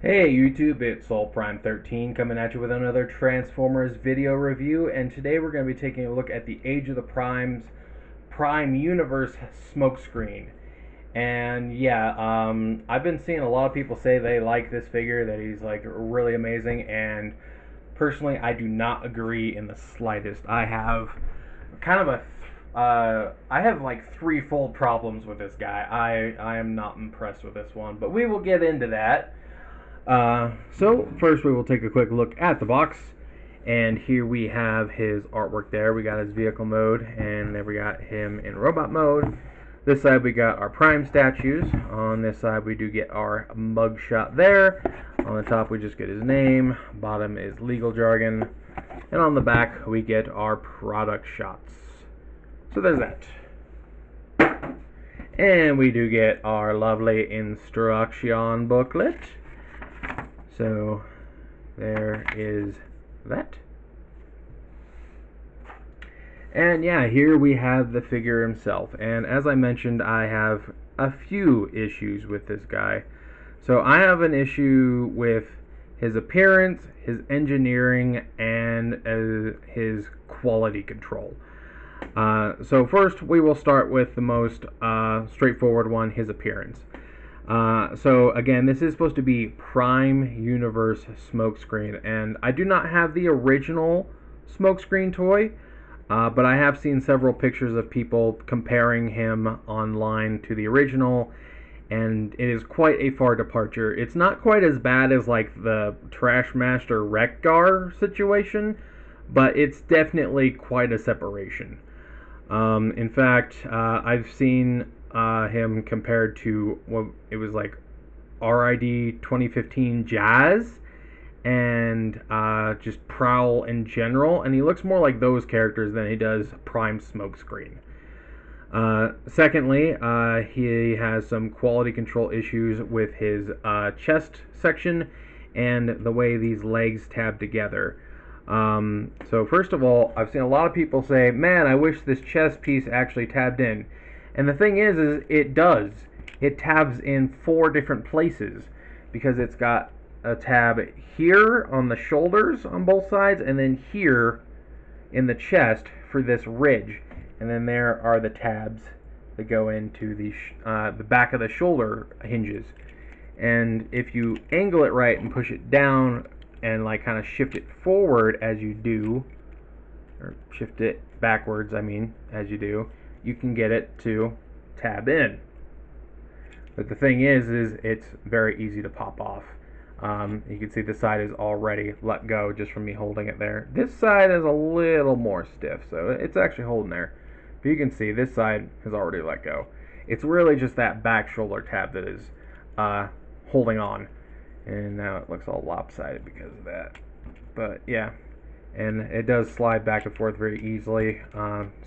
Hey YouTube, it's SoulPrime13 coming at you with another Transformers video review, and today we're going to be taking a look at the Age of the Prime's Prime Universe smokescreen. And yeah, I've been seeing a lot of people say they like this figure, that he's like really amazing, and personally I do not agree in the slightest. I have kind of I have like threefold problems with this guy. I am not impressed with this one, but we will get into that. So first we will take a quick look at the box, and here we have his artwork there. We got his vehicle mode, and then we got him in robot mode. This side we got our Prime statues. On this side we do get our mugshot there. On the top we just get his name. Bottom is legal jargon. And on the back we get our product shots. So there's that. And we do get our lovely instruction booklet. So there is that. And yeah, here we have the figure himself. And as I mentioned, I have a few issues with this guy. So I have an issue with his appearance, his engineering, and his quality control. So first we will start with the most straightforward one, his appearance. So again, this is supposed to be Prime Universe smokescreen, and I do not have the original smokescreen toy, but I have seen several pictures of people comparing him online to the original, and it is quite a far departure. It's not quite as bad as like the Trashmaster Wreck-Gar situation, but it's definitely quite a separation. In fact, I've seen him compared to what it was like RID 2015 Jazz and just Prowl in general, and he looks more like those characters than he does Prime Smokescreen. Secondly, he has some quality control issues with his chest section and the way these legs tab together. So first of all, I've seen a lot of people say, man, I wish this chest piece actually tabbed in. And the thing is it does. It tabs in 4 different places because it's got a tab here on the shoulders on both sides, and then here in the chest for this ridge. And then there are the tabs that go into the back of the shoulder hinges. And if you angle it right and push it down and like kind of shift it forward as you do, or shift it backwards, I mean, as you do, you can get it to tab in. But the thing is it's very easy to pop off. You can see the side is already let go just from me holding it there. This side is a little more stiff, so it's actually holding there. But you can see this side has already let go. It's really just that back shoulder tab that is holding on. And now it looks all lopsided because of that. But yeah, and it does slide back and forth very easily.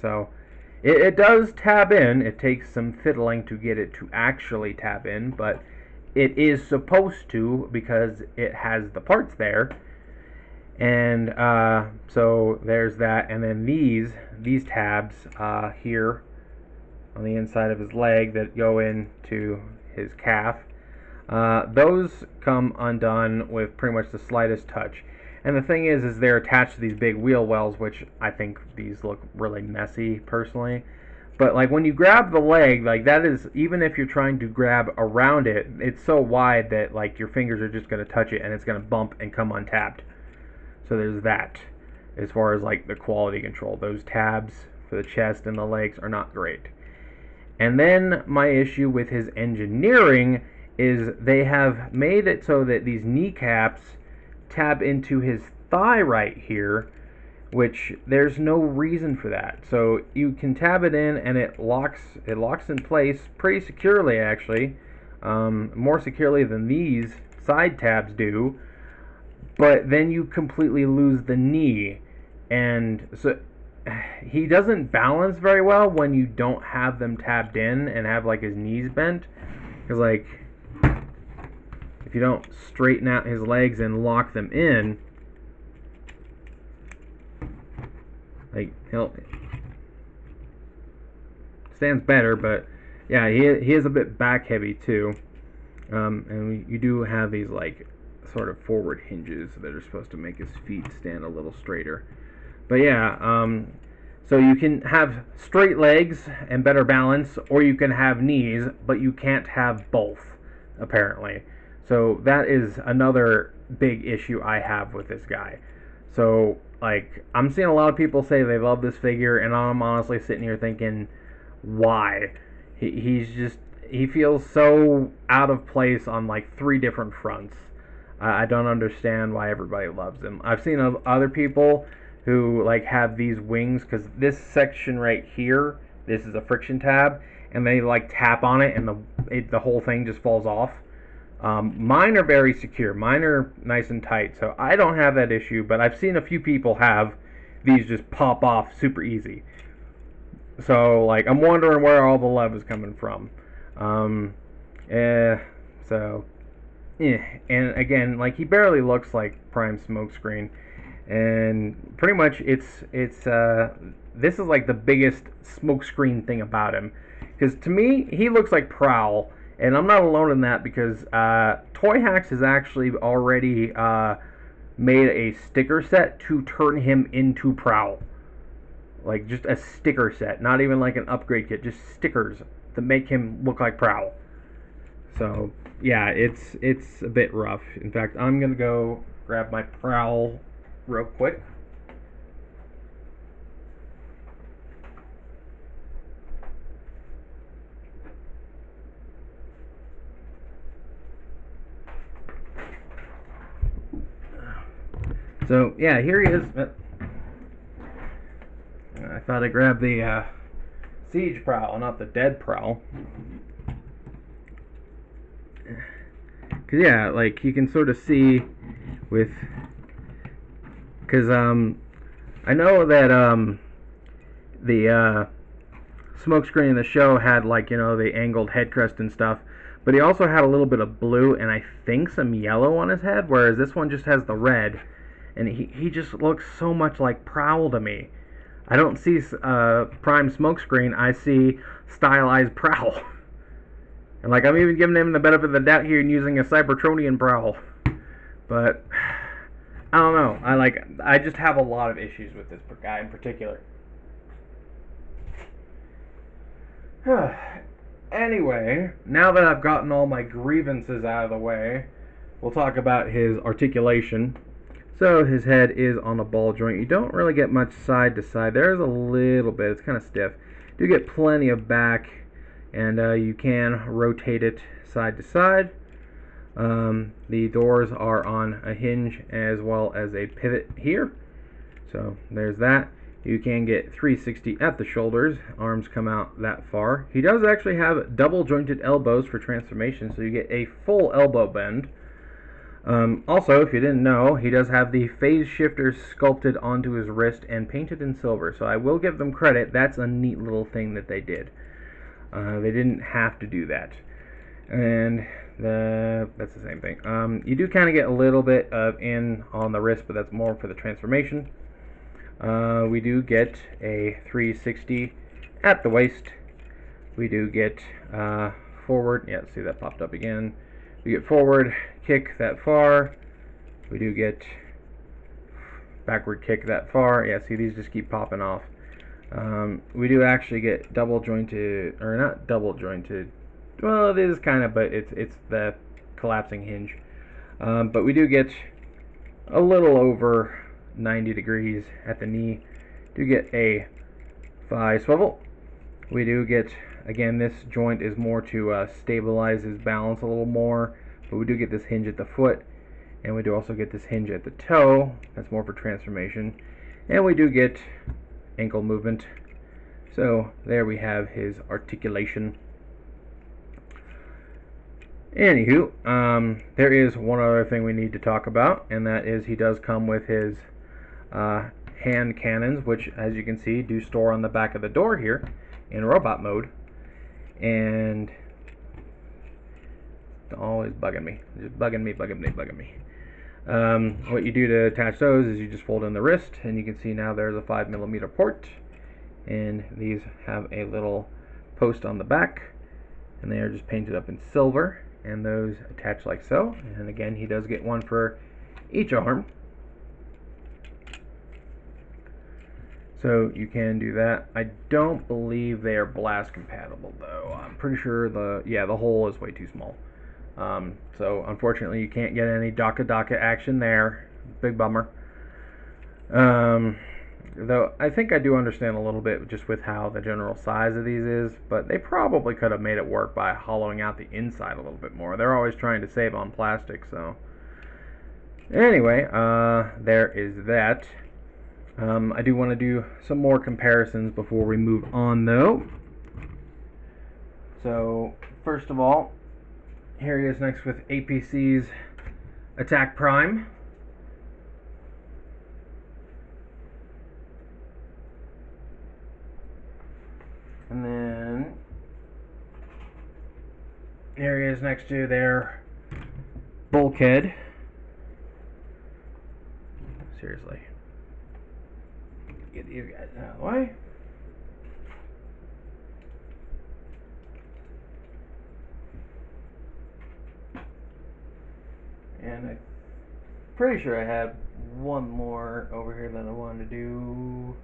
So it does tab in. It takes some fiddling to get it to actually tab in, but it is supposed to because it has the parts there. And so there's that. And then these tabs here on the inside of his leg that go into his calf, those come undone with pretty much the slightest touch. And the thing is they're attached to these big wheel wells, which I think these look really messy personally. But like when you grab the leg, like that is, even if you're trying to grab around it, it's so wide that like your fingers are just going to touch it and it's going to bump and come untapped. So there's that. As far as like the quality control, those tabs for the chest and the legs are not great. And then my issue with his engineering is they have made it so that these kneecaps tab into his thigh right here, which there's no reason for that. So you can tab it in and it locks in place pretty securely, actually, more securely than these side tabs do. But then you completely lose the knee, and so he doesn't balance very well when you don't have them tabbed in and have like his knees bent, because like if you don't straighten out his legs and lock them in, like he'll stands better, but yeah, he is a bit back heavy too. And you do have these like sort of forward hinges that are supposed to make his feet stand a little straighter. But yeah, so you can have straight legs and better balance, or you can have knees, but you can't have both, apparently. So that is another big issue I have with this guy. So, like, I'm seeing a lot of people say they love this figure, and I'm honestly sitting here thinking, why? He feels so out of place on like three different fronts. I don't understand why everybody loves him. I've seen other people who like have these wings because this section right here, this is a friction tab, and they like tap on it and the whole thing just falls off. Mine are very secure. Mine are nice and tight, so I don't have that issue. But I've seen a few people have these just pop off super easy. So like I'm wondering where all the love is coming from. Um, eh, so and again, like he barely looks like Prime Smokescreen, and pretty much it's this is like the biggest Smokescreen thing about him, because to me he looks like Prowl, and I'm not alone in that because Toy Hacks has actually already made a sticker set to turn him into Prowl, like just a sticker set, not even like an upgrade kit, just stickers to make him look like Prowl. So yeah, it's a bit rough. In fact, I'm gonna go grab my Prowl real quick. So yeah, here he is. I thought I grabbed the Siege Prowl, not the Dead Prowl. Cause yeah, like you can sort of see with, cause I know that the Smokescreen in the show had like the angled head crest and stuff, but he also had a little bit of blue and I think some yellow on his head, whereas this one just has the red, and he just looks so much like Prowl to me. I don't see Prime Smokescreen. I see stylized Prowl. And like I'm even giving him the benefit of the doubt here and using a Cybertronian Prowl. But I don't know. I just have a lot of issues with this guy in particular. Anyway, now that I've gotten all my grievances out of the way, we'll talk about his articulation. So his head is on a ball joint. You don't really get much side to side. There's a little bit. It's kind of stiff. You do get plenty of back, and you can rotate it side to side. The doors are on a hinge as well as a pivot here. So there's that. You can get 360 at the shoulders. Arms come out that far. He does actually have double jointed elbows for transformation, so you get a full elbow bend. Also, if you didn't know, he does have the phase shifters sculpted onto his wrist and painted in silver. So I will give them credit. That's a neat little thing that they did. They didn't have to do that. And that's the same thing. You do kind of get a little bit of in on the wrist, but that's more for the transformation. We do get a 360 at the waist. We do get forward. Yeah, see that popped up again. We get forward kick that far. We do get backward kick that far. Yeah, see these just keep popping off. We do actually get double jointed, or not double jointed. Well, it is kind of, but it's the collapsing hinge. But we do get a little over 90 degrees at the knee. Do get a thigh swivel. We do get, again, this joint is more to stabilize his balance a little more, but we do get this hinge at the foot, and we do also get this hinge at the toe. That's more for transformation. And we do get ankle movement. So there we have his articulation. Anywho, there is one other thing we need to talk about, and that is he does come with his hand cannons, which, as you can see, do store on the back of the door here in robot mode. And it's always bugging me. Just bugging me. What you do to attach those is you just fold in the wrist, and you can see now there's a 5mm port, and these have a little post on the back, and they are just painted up in silver. and those attach like so. And again, he does get one for each arm. So you can do that. I don't believe they are blast compatible though. I'm pretty sure the hole is way too small. So unfortunately you can't get any Daka action there. Big bummer. Though I think I do understand a little bit just with how the general size of these is, but they probably could have made it work by hollowing out the inside a little bit more. They're always trying to save on plastic, so anyway, there is that. I do want to do some more comparisons before we move on though. So first of all, here he is next with APC's Attack Prime. And then here he is next to their Bulkhead. Seriously. Get these guys out of the way. And I'm pretty sure I had one more over here that I wanted to do.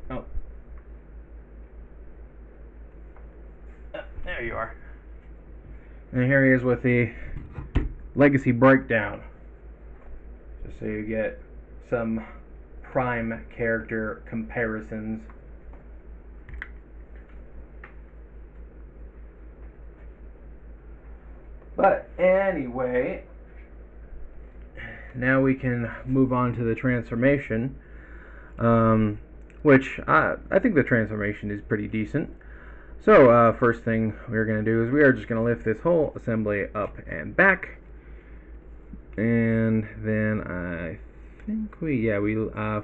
Oh. There you are. And here he is with the Legacy Breakdown. Just so you get some Prime character comparisons. But anyway, now we can move on to the transformation, which I think the transformation is pretty decent. So first thing we're going to do is we are just going to lift this whole assembly up and back, and then I think we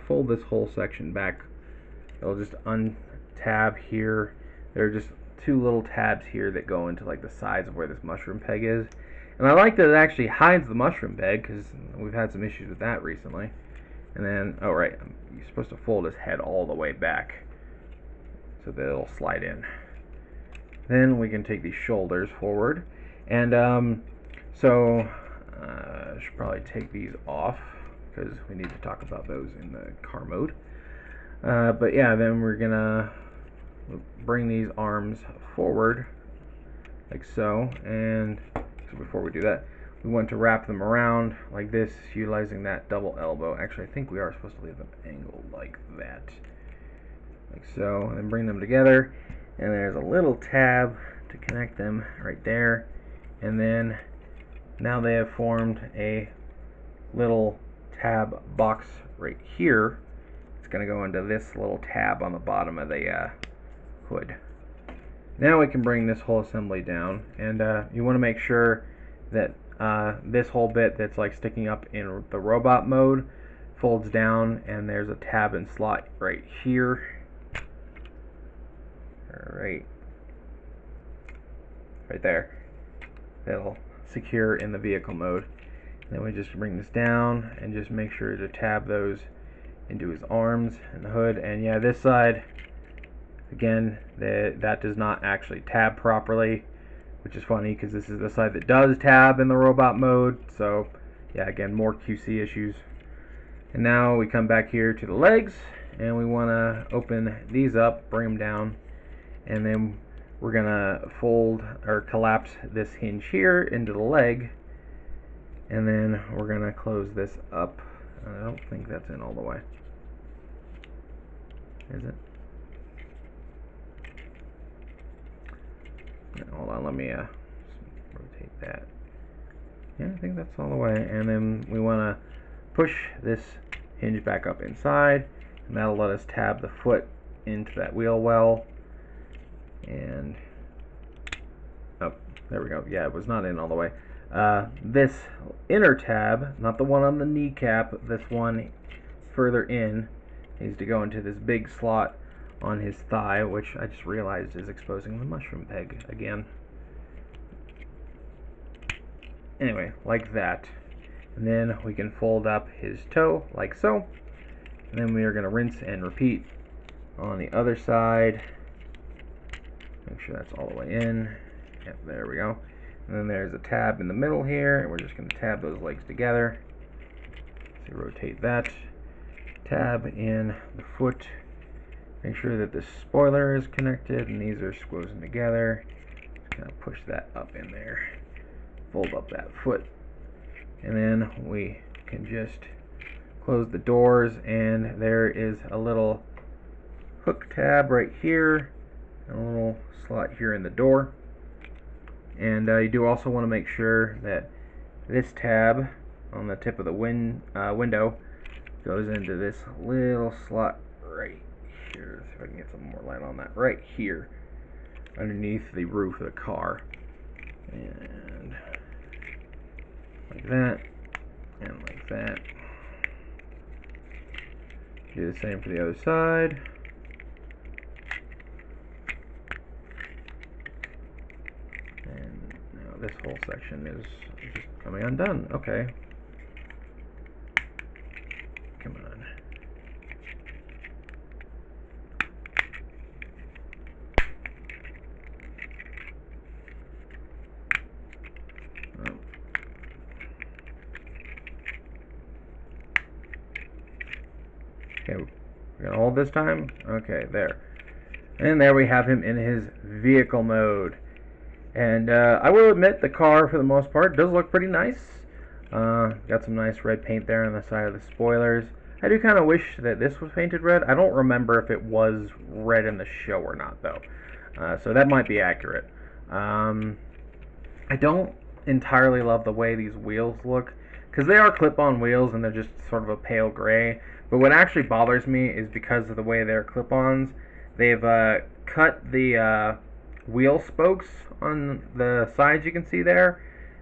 fold this whole section back. It'll just untab here. There are just two little tabs here that go into like the sides of where this mushroom peg is, and I like that it actually hides the mushroom peg because we've had some issues with that recently. And then, oh right, you're supposed to fold his head all the way back so that it'll slide in. Then we can take these shoulders forward, and I should probably take these off because we need to talk about those in the car mode. But yeah, then we're gonna bring these arms forward like so, and so before we do that, we want to wrap them around like this, utilizing that double elbow. Actually, I think we are supposed to leave them angled like that, like so, and then bring them together, and there's a little tab to connect them right there, and then now they have formed a little tab box right here. It's going to go into this little tab on the bottom of the hood. Now we can bring this whole assembly down, and you want to make sure that this whole bit that's like sticking up in the robot mode folds down, and there's a tab and slot right here. Right there. That'll secure in the vehicle mode. Then we just bring this down and just make sure to tab those into his arms and the hood. And yeah, this side, again, that does not actually tab properly, which is funny because this is the side that does tab in the robot mode. So yeah, again, more QC issues. And now we come back here to the legs, and we want to open these up, bring them down, and then we're gonna fold or collapse this hinge here into the leg, and then we're gonna close this up. I don't think that's in all the way. Is it? Hold on, let me rotate that. Yeah, I think that's all the way. And then we want to push this hinge back up inside, and that'll let us tab the foot into that wheel well. And oh, there we go. Yeah, it was not in all the way. This inner tab, not the one on the kneecap, this one further in, needs to go into this big slot on his thigh, which I just realized is exposing the mushroom peg again. Anyway, like that. And then we can fold up his toe like so. And then we are going to rinse and repeat on the other side. Make sure that's all the way in. Yep, there we go. And then there's a tab in the middle here, and we're just going to tab those legs together. So rotate that tab in the foot. Make sure that the spoiler is connected, and these are squozen together. Just kind of push that up in there. Fold up that foot. And then we can just close the doors, and there is a little hook tab right here, and a little slot here in the door. And you do also want to make sure that this tab on the tip of the window goes into this little slot right here. See if I can get some more light on that. Right here, underneath the roof of the car. And like that, and like that. Do the same for the other side. And now this whole section is just coming undone. Okay. Come on. Oh. Okay, we're gonna hold this time. Okay, there. And there we have him in his vehicle mode. And I will admit the car, for the most part, does look pretty nice. Got some nice red paint there on the side of the spoilers. I do kind of wish that this was painted red. I don't remember if it was red in the show or not, though. So that might be accurate. I don't entirely love the way these wheels look, because they are clip-on wheels and they're just sort of a pale gray. But what actually bothers me is because of the way they're clip-ons, they've cut the wheel spokes on the sides. You can see there.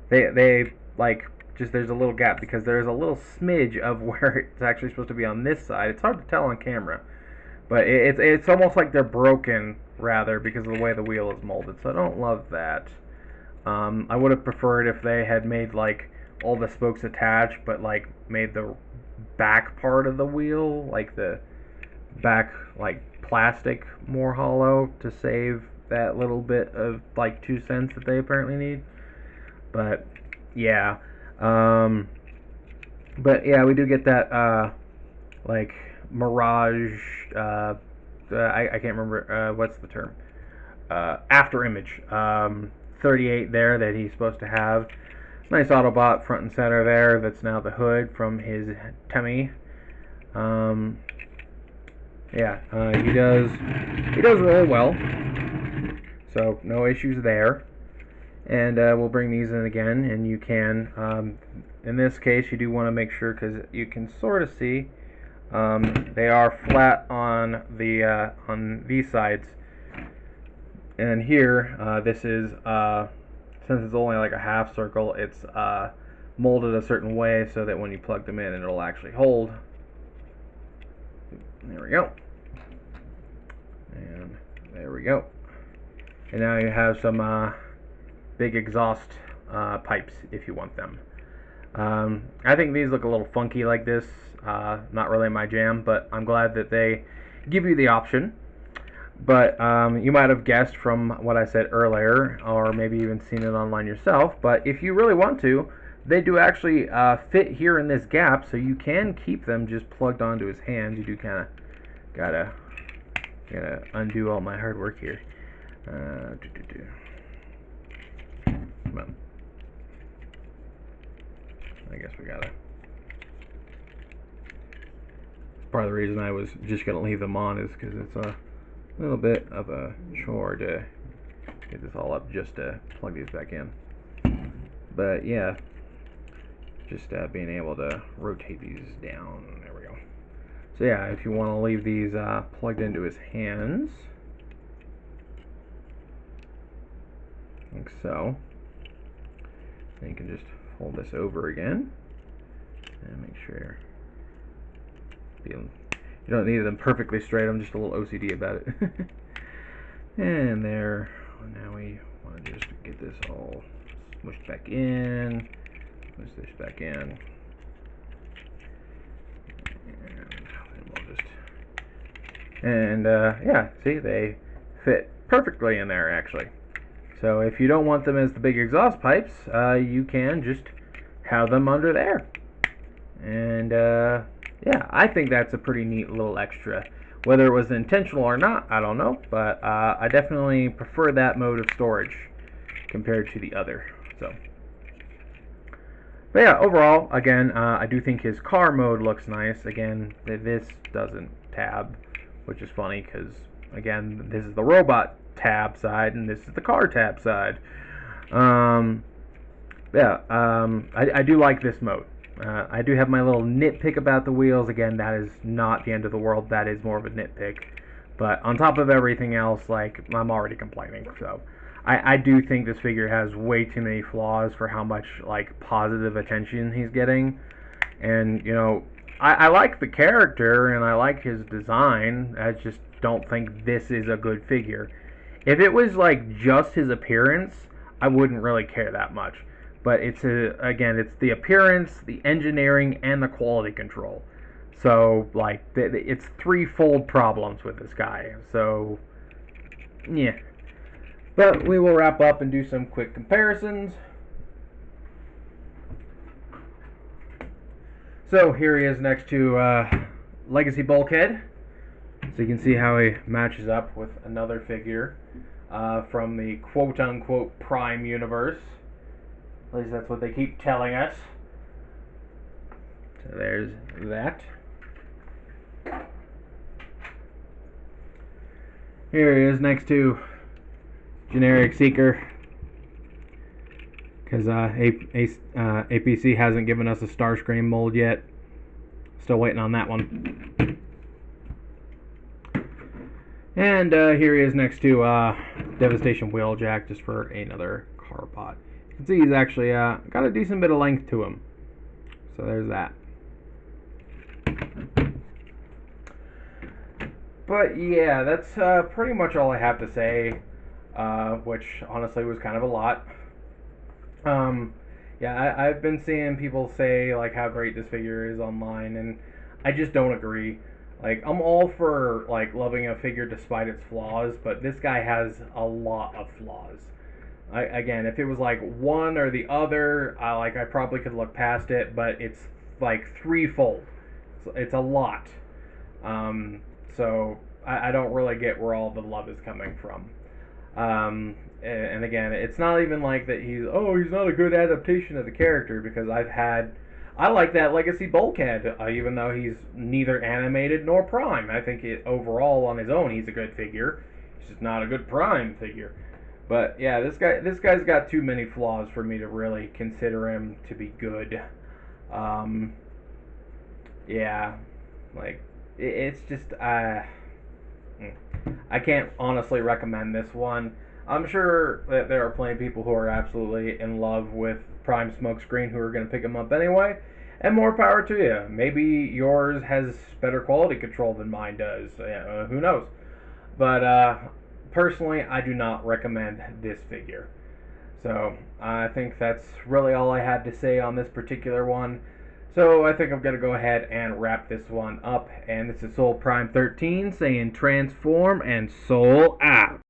They like just there's a little gap because there's a little smidge of where it's actually supposed to be on this side. It's hard to tell on camera, but it's almost like they're broken rather because of the way the wheel is molded. So I don't love that. I would have preferred if they had made like all the spokes attached, but like made the back part of the wheel, like the back like plastic, more hollow to save that little bit of like 2 cents that they apparently need. But yeah, we do get that like mirage. I can't remember what's the term. After image 38 there that he's supposed to have. Nice Autobot front and center there. That's now the hood from his tummy. He does really well. So no issues there. And we'll bring these in again, and you can. In this case, you do want to make sure because you can sort of see they are flat on these sides. And here, this is since it's only like a half circle, it's molded a certain way so that when you plug them in, it'll actually hold. There we go. And there we go. And now you have some big exhaust pipes if you want them. I think these look a little funky like this. Not really my jam, but I'm glad that they give you the option. But you might have guessed from what I said earlier, or maybe even seen it online yourself, but if you really want to, they do actually fit here in this gap, so you can keep them just plugged onto his hands. You do kind of gotta undo all my hard work here. Come on. I guess we gotta. Part of the reason I was just gonna leave them on is because it's a little bit of a chore to get this all up just to plug these back in. But yeah, just being able to rotate these down. There we go. So yeah, if you want to leave these plugged into his hands, like so, then you can just fold this over again and make sure you don't need them perfectly straight. I'm just a little OCD about it. And there. Now we want to just get this all smushed back in. Push this back in. And yeah, see, they fit perfectly in there actually. So if you don't want them as the big exhaust pipes, you can just have them under there. And yeah, I think that's a pretty neat little extra. Whether it was intentional or not, I don't know, but I definitely prefer that mode of storage compared to the other. So, but yeah, overall, again, I do think his car mode looks nice. Again, this doesn't tab, which is funny because, again, this is the robot tab side and this is the car tab side. Yeah, I do like this mode. I do have my little nitpick about the wheels. Again, that is not the end of the world. That is more of a nitpick. But on top of everything else, like, I'm already complaining. So I do think this figure has way too many flaws for how much, like, positive attention he's getting. And, you know, I like the character and I like his design. I just don't think this is a good figure. If it was, like, just his appearance, I wouldn't really care that much. But again, it's the appearance, the engineering, and the quality control. So, like, it's threefold problems with this guy. So, yeah. But we will wrap up and do some quick comparisons. So here he is next to Legacy Bulkhead. So you can see how he matches up with another figure from the quote-unquote Prime universe. At least that's what they keep telling us. So there's that. Here he is next to Generic Seeker. Because APC hasn't given us a Starscream mold yet. Still waiting on that one. And here he is next to Devastation Wheeljack, just for another car pot. You can see he's actually got a decent bit of length to him. So there's that. But yeah, that's pretty much all I have to say, which honestly was kind of a lot. Yeah, I've been seeing people say like how great this figure is online, and I just don't agree. Like, I'm all for like loving a figure despite its flaws, but this guy has a lot of flaws. Again, if it was like one or the other, I probably could look past it, but it's like threefold. It's a lot. So I don't really get where all the love is coming from. And again, it's not even like that he's not a good adaptation of the character, because I like that Legacy Bulkhead, even though he's neither animated nor Prime. I think overall on his own he's a good figure. He's just not a good Prime figure. But yeah, this guy's got too many flaws for me to really consider him to be good. Yeah, like it's just I can't honestly recommend this one. I'm sure that there are plenty of people who are absolutely in love with Prime Smokescreen who are going to pick him up anyway, and more power to you. Maybe yours has better quality control than mine does. Who knows? But personally, I do not recommend this figure. So I think that's really all I had to say on this particular one. So I think I'm going to go ahead and wrap this one up. And this is Soul Prime 13 saying transform and soul out.